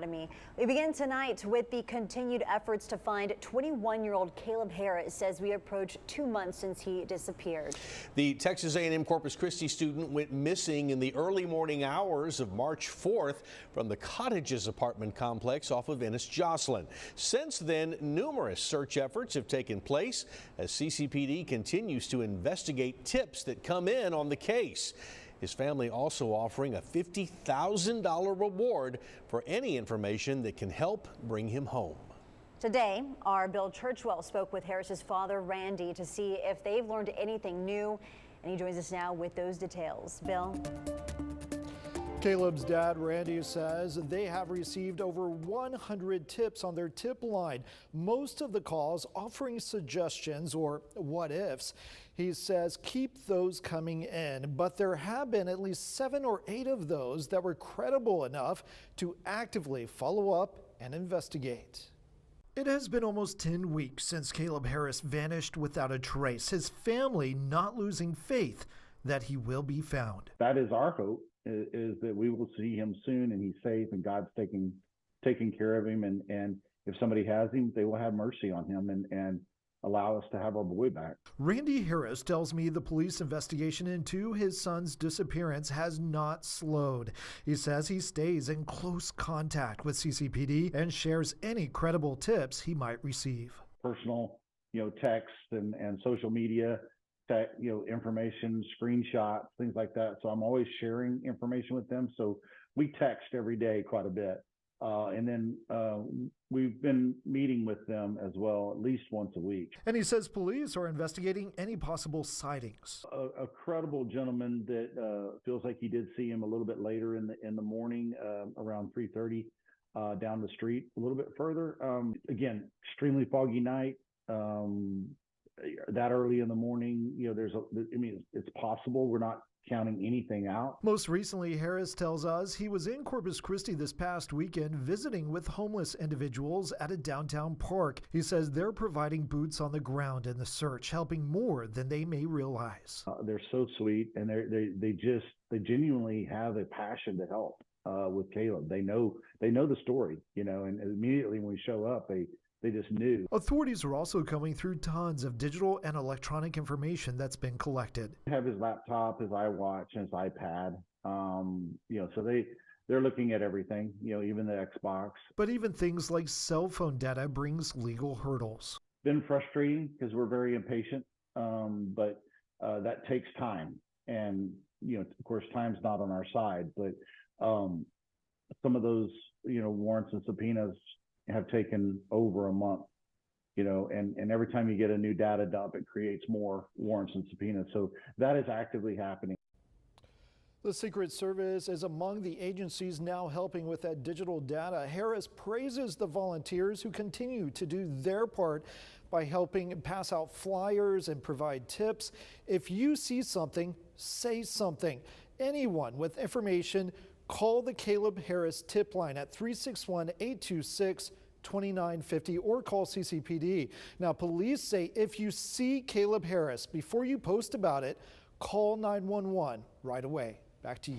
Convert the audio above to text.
We begin tonight with the continued efforts to find 21-year-old Caleb Harris as we approach 2 months since he disappeared. The Texas A&M Corpus Christi student went missing in the early morning hours of March 4th from the Cottages apartment complex off of Ennis Jocelyn. Since then, numerous search efforts have taken place as CCPD continues to investigate tips that come in on the case. His family also offering a $50,000 reward for any information that can help bring him home. Today, our Bill Churchwell spoke with Harris's father, Randy, to see if they've learned anything new, and he joins us now with those details. Bill? Caleb's dad, Randy, says they have received over 100 tips on their tip line, most of the calls offering suggestions or what ifs. He says keep those coming in, but there have been at least 7 or 8 of those that were credible enough to actively follow up and investigate. It has been almost 10 weeks since Caleb Harris vanished without a trace, his family not losing faith that he will be found. That is our hope, is that we will see him soon and he's safe and God's taking care of him. And if somebody has him, they will have mercy on him and allow us to have our boy back. Randy Harris tells me the police investigation into his son's disappearance has not slowed. He says he stays in close contact with CCPD and shares any credible tips he might receive. Personal, texts and social media, information, screenshots, things like that. So I'm always sharing information with them. So we text every day quite a bit. And then we've been meeting with them as well, at least once a week. And he says police are investigating any possible sightings. A credible gentleman that feels like he did see him a little bit later in the morning, around 3:30, down the street a little bit further. Again, extremely foggy night. That early in the morning, it's possible. We're not counting anything out. Most recently, Harris tells us he was in Corpus Christi this past weekend visiting with homeless individuals at a downtown park. He says they're providing boots on the ground in the search, helping more than they may realize. They're so sweet, and they genuinely have a passion to help with Caleb. They know the story, and immediately when we show up, they just knew. Authorities are also coming through tons of digital and electronic information that's been collected. They have his laptop, his iWatch, and his iPad. So they're looking at everything, even the Xbox. But even things like cell phone data brings legal hurdles. Been frustrating because we're very impatient, but that takes time. And, of course, time's not on our side. But some of those, warrants and subpoenas have taken over a month, and every time you get a new data dump, it creates more warrants and subpoenas. So that is actively happening. The Secret Service is among the agencies now helping with that digital data. Harris praises the volunteers who continue to do their part by helping pass out flyers and provide tips. If you see something, say something. Anyone with information, call the Caleb Harris tip line at 361-826-2950 or call CCPD. Now, police say if you see Caleb Harris, before you post about it, call 911 right away. Back to you.